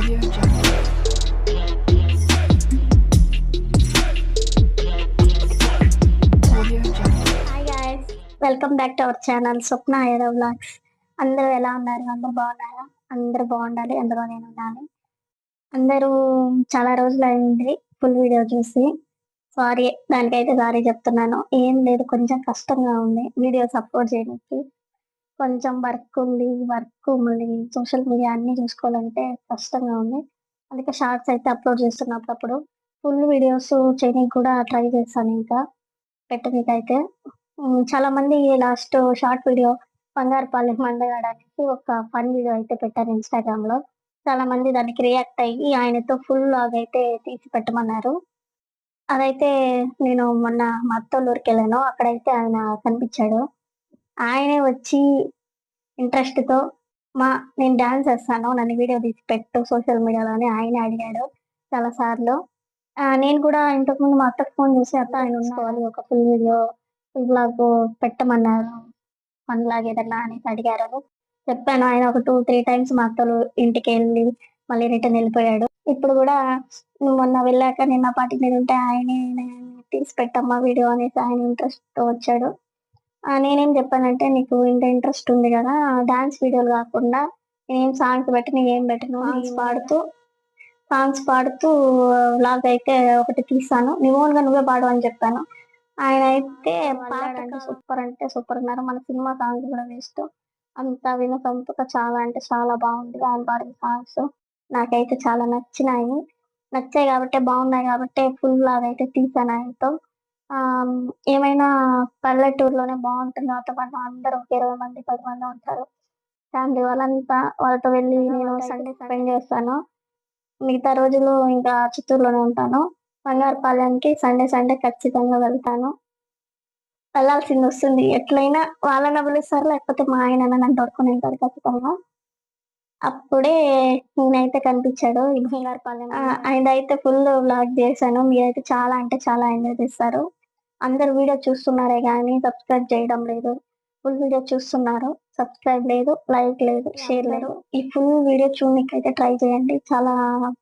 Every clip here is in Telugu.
Audio Jungle. Audio Jungle. Hi guys, welcome back to our channel Swapna ఏదో వ్లాగ్స్. అందరూ ఎలా ఉన్నారు? అందరూ బాగున్నారా? అందరూ బాగుండాలి, అందులో నేను ఉండాలి. అందరూ చాలా రోజులు అయింది ఫుల్ వీడియో చూసి. సారీ, దానికైతే సారీ చెప్తున్నాను. ఏం లేదు, కొంచెం కష్టంగా ఉంది వీడియోస్ అప్లోడ్ చేయడానికి. కొంచెం వర్క్ ఉంది, వర్క్ మళ్ళీ సోషల్ మీడియా అన్నీ చూసుకోవాలంటే కష్టంగా ఉంది. అందుకే షార్ట్స్ అయితే అప్లోడ్ చేస్తున్నప్పుడు ఫుల్ వీడియోస్ చేయడానికి కూడా ట్రై చేస్తాను. ఇంకా పెట్టనీకైతే చాలా మంది లాస్ట్ షార్ట్ వీడియో బంగారుపాలెం మందగాడానికి ఒక ఫన్ వీడియో అయితే పెట్టారు ఇన్స్టాగ్రామ్ లో. చాలా మంది దానికి రియాక్ట్ అయ్యి ఆయనతో ఫుల్ లాగ్ అయితే తీసి పెట్టమన్నారు. అదైతే నేను మొన్న మా అత్తోళ్ళ ఊరికి వెళ్ళాను, అక్కడైతే ఆయన కనిపించాడు. ఆయనే వచ్చి ఇంట్రెస్ట్ తో నేను డాన్స్ చేస్తాను, నన్ను వీడియో తీసి పెట్టు సోషల్ మీడియాలో అని ఆయనే అడిగాడు చాలా సార్లు. నేను కూడా ఇంతకుముందు మా అత్తకు ఫోన్ చేసి, అత్త ఆయన ఉంచుకోవాలి, ఒక ఫుల్ వీడియో ఫుల్ బ్లాగ్ పెట్టమన్నారు, ఫన్ లాగా ఏదన్నా అనేసి అడిగారు. చెప్పాను. ఆయన ఒక 2-3 టైమ్స్ మా అత్తలు ఇంటికి వెళ్ళి మళ్ళీ రిటర్న్ వెళ్ళిపోయాడు. ఇప్పుడు కూడా నువ్వు మొన్న వెళ్ళాక నిన్న పాటికి నేను ఉంటే ఆయనే తీసి పెట్టమ్మా వీడియో అనేసి ఆయన ఇంట్రెస్ట్ తో వచ్చాడు. నేనేం చెప్పానంటే, నీకు ఇంత ఇంట్రెస్ట్ ఉంది కదా, డాన్స్ వీడియోలు కాకుండా నేనేం సాంగ్స్ పెట్టి నేనేం పెట్టను, సాంగ్స్ పాడుతూ వ్లాగ్ అయితే ఒకటి తీస్తాను, నీ ఓన్ గా నువ్వే పాడు అని చెప్పాను. ఆయన అయితే పాడాడంటే సూపర్ అంటే సూపర్ అన్నారు. మన సినిమా సాంగ్స్ కూడా వేస్ట్, అంత వినసొంపుగా చాలా అంటే చాలా బాగుంది ఆయన పాడిన సాంగ్స్. నాకైతే చాలా నచ్చాయి కాబట్టి, బాగున్నాయి కాబట్టి ఫుల్ లాగా అయితే తీసాను ఆయనతో. ఆ ఏమైనా పల్లెటూరులోనే బాగుంటుంది వాతావరణం. అందరూ ఒక 20 మంది 10 మంది ఉంటారు, ఫ్యామిలీ వాళ్ళంతా. వాళ్ళతో వెళ్ళి నేను సండే స్పెండ్ చేస్తాను. మిగతా రోజులు ఇంకా చిత్తూరులోనే ఉంటాను. బంగారుపాలెంకి సండే ఖచ్చితంగా వెళ్తాను, వెళ్ళాల్సింది వస్తుంది. ఎట్లయినా వాళ్ళని పిలుస్తారు, లేకపోతే మా ఆయన నన్ను తోడుకొని వెళ్తారు ఖచ్చితంగా. అప్పుడే నేనైతే కనిపించాడు ఈ బంగారుపాలెం. ఆయనైతే ఫుల్ వ్లాగ్ చేశాను. మీరైతే చాలా అంటే చాలా ఎంజాయ్ చేస్తారు. అందరు వీడియో చూస్తున్నారే కానీ సబ్స్క్రైబ్ చేయడం లేదు. ఫుల్ వీడియో చూస్తున్నారు, సబ్స్క్రైబ్ లేదు, లైక్ లేదు, షేర్ లేదు. ఈ ఫుల్ వీడియో చూడడానికి ట్రై చేయండి, చాలా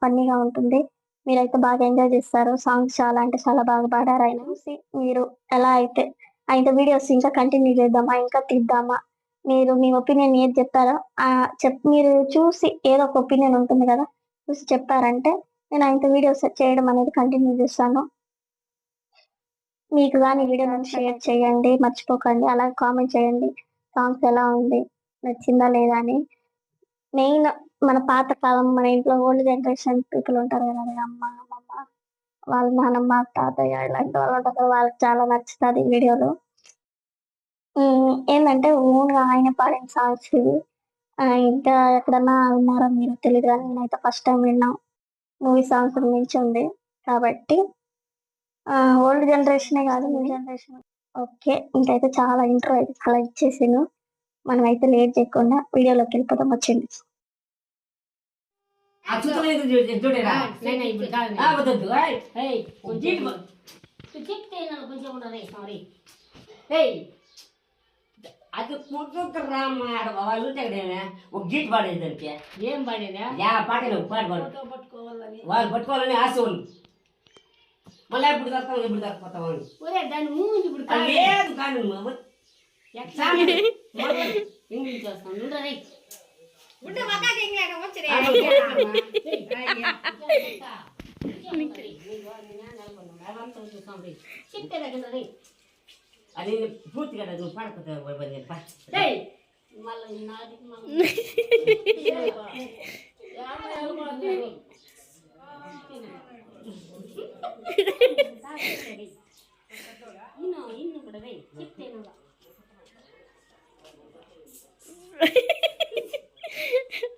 ఫన్నీగా ఉంటుంది. మీరైతే బాగా ఎంజాయ్ చేస్తారు. సాంగ్స్ చాలా అంటే చాలా బాగా పాడారు. ఆయన చూసి మీరు ఎలా అయితే ఆయన వీడియోస్ ఇంకా కంటిన్యూ చేద్దామా, ఇంకా తీద్దామా, మీరు మీ ఒపీనియన్ ఏది చెప్తారో మీరు చూసి ఏదో ఒక ఒపీనియన్ ఉంటుంది కదా, చూసి చెప్పారంటే నేను ఆయనతో వీడియోస్ చేయడం అనేది కంటిన్యూ చేస్తాను. మీకు కానీ వీడియోని షేర్ చేయండి మర్చిపోకండి, అలాగే కామెంట్ చేయండి సాంగ్స్ ఎలా ఉంది, నచ్చిందా లేదా అని. మెయిన్ మన పాత కాలం, మన ఇంట్లో ఓల్డ్ జనరేషన్ పీపుల్ ఉంటారు కదా, అమ్మ అమ్మమ్మ, వాళ్ళ నానమ్మ తాతయ్య ఇలాంటి వాళ్ళు ఉంటారు కదా, వాళ్ళకి చాలా నచ్చుతుంది వీడియోలు. ఏంటంటే ఓన్ గా ఆయన పాడిన సాంగ్స్ ఇవి. ఇంకా ఎక్కడన్నా విన్నారో మీరు తెలియదు కానీ నేనైతే ఫస్ట్ టైం విన్నాం. మూవీ సాంగ్స్ మించి ఉంది కాబట్టి ఓల్డ్ జనరేషనే కాదు, న్యూ జనరేషన్. ఓకే, ఇంకైతే చాలా ఇంట్రో అయితే చాలా ఇచ్చేసాను. మనం అయితే లేట్ చేయకుండా వీడియోలోకి వెళ్ళిపోతాం, వచ్చింది. అది పుట్టుకు రామాడ వాళ్ళు ఒక గీట్ పాడేదానికి ఏం పాడేదా పాటలు పాట పట్టుకోవాలని వాళ్ళు పట్టుకోవాలని ఆశ వాళ్ళు. మళ్ళీ ఎప్పుడు దొరుకుతాం దాన్ని మూడు ఇప్పుడు లేదు కానీ ఇంగ్లీష్ చేస్తాను చెప్పేది అది పూర్తిగా నువ్వు పాడకపోతావు.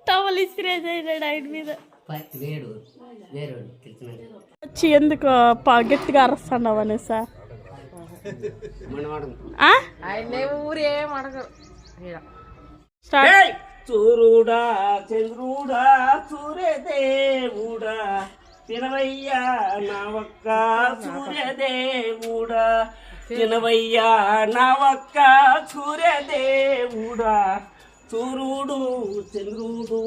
టవల్ ఇస్త్రేజ్ అయినాడు ఆయన మీద. వేడు వచ్చి ఎందుకు గట్టిగా అరుస్తున్నావు అని సార్ చూరుడా చంద్రుడా సూర్యదేవుడా తినవయ్యా నా ఒక్క సూర్యదేవుడా తినవయ్యా నా ఒక్క సూర్యదేవుడా సూర్యుడు చంద్రుడు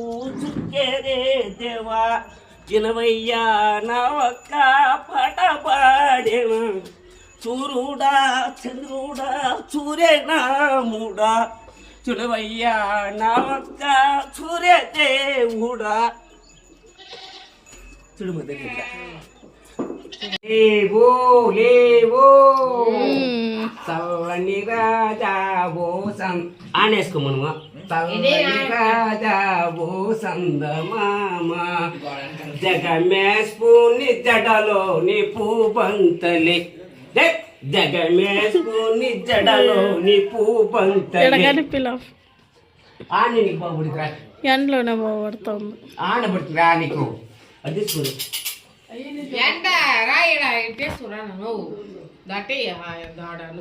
చుక్కేరే దేవా వినవయ్యా నా ఒక్క పాట పాడేవా సూర్యుడా చంద్రుడా సూర్యనాముడా చుడవయ్యా నా ఒక్క సూర్య దేవుడా చూడు దగ్గర లేవో లేవో చల్లని రాజా బోసం ఆనేసుకో మనము చల్లని రాజా బోసంద మామ జగమేస్పూని జడలోని పూబంతలి జగమేస్పూని జడలోని పూబంతలి పిల్లలు ఆని నీకు బాగుపడిరా ఎండలోనే బాగుపడుతుంది ఆడబడుతురా నీకు అది చూడు ఎండ రాయడా ఇట్టేస్తురా నువ్వు దట్టే దాడాలు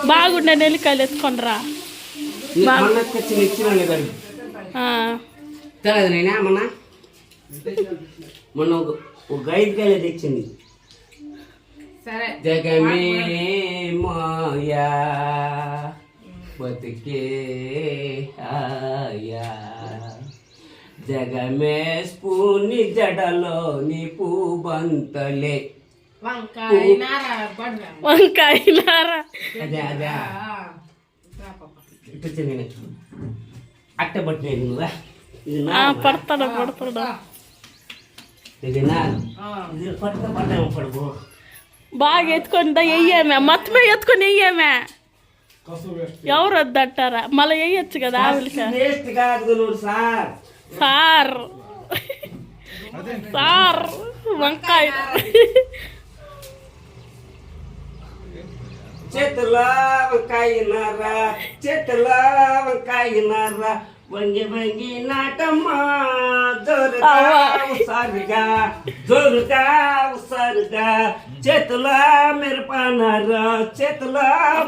బాగుండే నెల్లికాయలు ఎత్తుకొని రా ఇచ్చిన తెలియదు నేనా మొన్న ఒక 5 కాయలు తెచ్చింది సరే జగమే మాయా బతికే ఆయా జగమేస్పూని జడలోని పూబంతలే వంకాయ నారా వంకాయలారా అదే అదే ఇటు నేను అట్ట పట్టినది నువ్వా ఇది పడతాడా ఇది నా ఇది పడతాము పడుకో బాగా ఎత్తుకొని వెయ్యేమే మొత్తమే ఎత్తుకొని వెయ్యేమే ఎవరు వద్దంటారా మళ్ళీ వేయచ్చు కదా ఆవిలిక వేస్ట్ కాదు నువ్వు సార్ సార్ సార్ వంకాయ చేతుల వంకాయనారా చేతుల వంకాయనారా వంగి వంగి నాటమ్మా జోరుగా ఉసారుగా జోరుగా ఉసారుగా చేతుల మిరపనారా చేతుల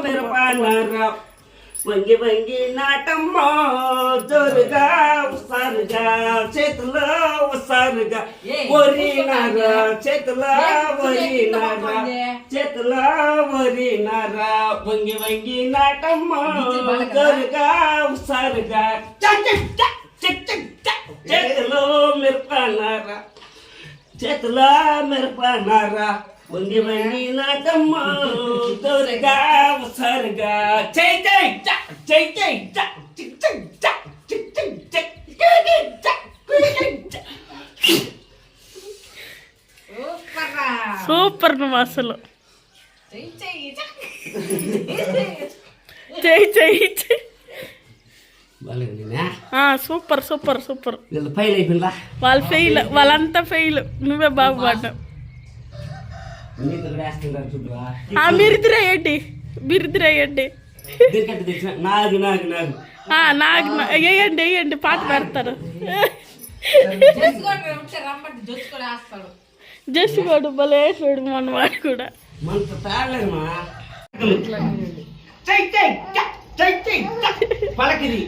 మిరపనారా వంగి వంగి నాటమ్మా జోరుగా ఉసారుగా చేతుల ఉసారుగా వరినారా చేతుల వరినారా చేతుల వరినారా వంగి వంగి నాటమ్మా జోరుగా ఉసారుగా చేతులో మిరపనారా చేతుల మిరపనారా వంగి వంగి నాటమ్మా జోరుగా ఉసారుగా చై చై చై చై సూపర్ నువ్వు అసలు చెయ్యి సూపర్ సూపర్ సూపర్ ఫైల్ అయిపోయిందా వాళ్ళు ఫెయిల్ వాళ్ళంతా ఫెయిల్ నువ్వే బాగుపడ్డావు మీరిద్దరే వేయండి నాగు నాగు నాగు నాకు వేయండి పాట పెడతారు జస్ట్ కూడా భలే వేసాడు మన వాడు కూడా మనతో తాగలేమా పలకిరి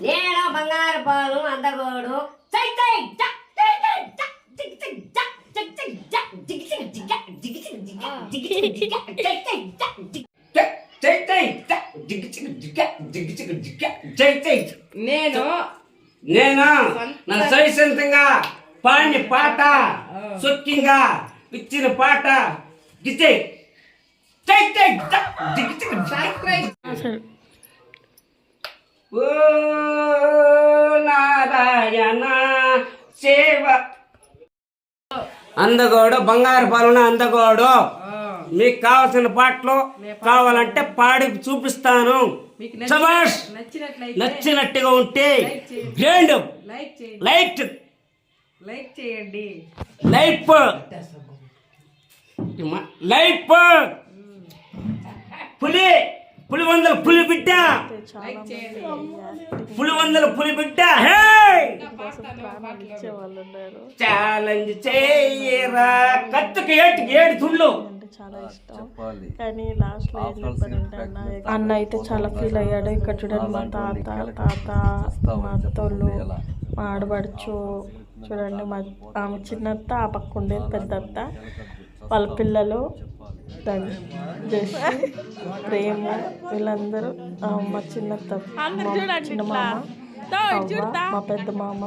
నేను బంగారు పాలు అందగోడు నేను నా సైసంతంగా పాడిన పాట సొక్కింగా ఇచ్చిన పాట గిచ్చే ఓ నారాయణ సేవ అందగోడు బంగారు పాలన అందగోడు మీకు కావాల్సిన పాటలు కావాలంటే పాడి చూపిస్తాను శభాష్ నచ్చినట్టుగా ఉంటే గ్రాండ్ లైట్ చేయండి లైఫ్ పులివందల పులి బిడ్డ ఛాలెంజ్ చేయరా కత్తుకు ఏడు తుళ్ళు చాలా ఇష్టం. చెప్పాలి. కానీ లాస్ట్లో ఏం After చెప్పారంటే seeing అన్న pregnant అన్న అయితే చాలా ఫీల్ అయ్యాడు. ఇక్కడ చూడండి మా తాత మా అత్తోళ్ళు మా ఆడబడుచు చూడండి, మా ఆమె చిన్నత్త, ఆ పక్క ఉండేది పెద్దత్త, వాళ్ళ పిల్లలు జస్ట్ ప్రేమ, వీళ్ళందరూ మా చిన్నత్త, చిన్న మామ, అవ్వ, మా పెద్ద మామ.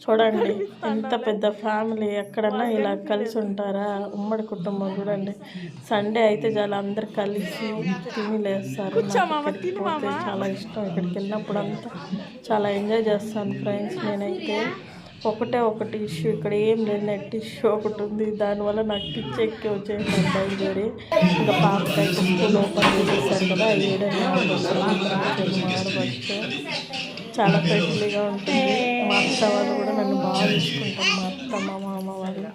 చూడండి ఎంత పెద్ద ఫ్యామిలీ, ఎక్కడన్నా ఇలా కలిసి ఉంటారా? ఉమ్మడి కుటుంబం చూడండి. సండే అయితే చాలా అందరు కలిసి తిని లేస్తారు. నాకు ఇక్కడికి పోతే చాలా ఇష్టం. ఇక్కడికి వెళ్ళినప్పుడు అంతా చాలా ఎంజాయ్ చేస్తాను ఫ్రెండ్స్. నేనైతే ఒకటి ఇష్యూ, ఇక్కడ ఏం లేదు, నెట్ ఇష్యూ ఒకటి ఉంది. దానివల్ల నాకు పిచ్చి ఎక్కి వచ్చేసాను బయలుదేరి. ఇంకా పాపకైతే స్కూల్ ఓపెన్ చేసేసారు కదా, ఏడైనా ఆడవచ్చు. చాలా ఫ్రెండ్లీగా ఉంటుంది. మా అత్త వాళ్ళు కూడా నన్ను బాగా చూసుకుంటారు. మా అత్త మా మామ వాళ్ళు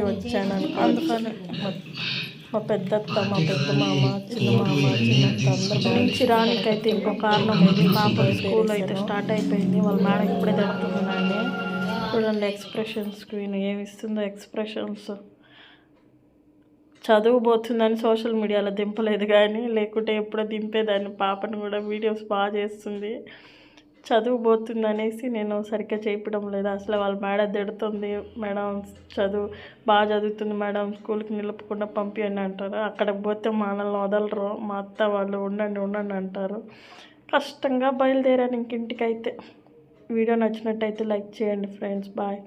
వచ్చాను అందుకని మా పెద్దత్త, మా పెద్ద మామ, చిన్న మామ, చిన్నత్త అందరూ నుంచి రానికైతే ఇంకో కారణం ఉంది. పాప స్కూల్ అయితే స్టార్ట్ అయిపోయింది. వాళ్ళ మేడం ఇప్పుడే తిడుతుందండి. చూడండి ఎక్స్ప్రెషన్స్, స్క్రీన్ ఏమి ఇస్తుందో ఎక్స్ప్రెషన్స్. చదువుపోతుందని సోషల్ మీడియాలో దింపలేదు, కానీ లేకుంటే ఎప్పుడో దింపేదాన్ని. పాపను కూడా వీడియోస్ బాగా చేస్తుంది. చదువుపోతుంది అనేసి నేను సరిగ్గా చేయడం లేదు. అసలు వాళ్ళ మేడం తిడుతుంది, మేడం బాగా చదువుతుంది మేడం, స్కూల్కి నిలుపకుండా పంపించండి అంటారు. అక్కడికి పోతే మనల్ని వదలరు. మా అత్త వాళ్ళు ఉండండి అంటారు. కష్టంగా బయలుదేరాను ఇంకింటికైతే. వీడియో నచ్చినట్టయితే లైక్ చేయండి ఫ్రెండ్స్. బాయ్.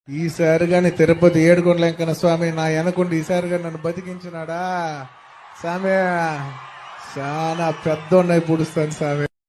ఈసారి గాని తిరుపతి ఏడుకొండల వెంకన్న స్వామి నా వెనకుండి ఈసారి గాని నన్ను బతికించినాడా స్వామి. చాలా పెద్ద ఉన్నాయి పుడుస్తాను స్వామి.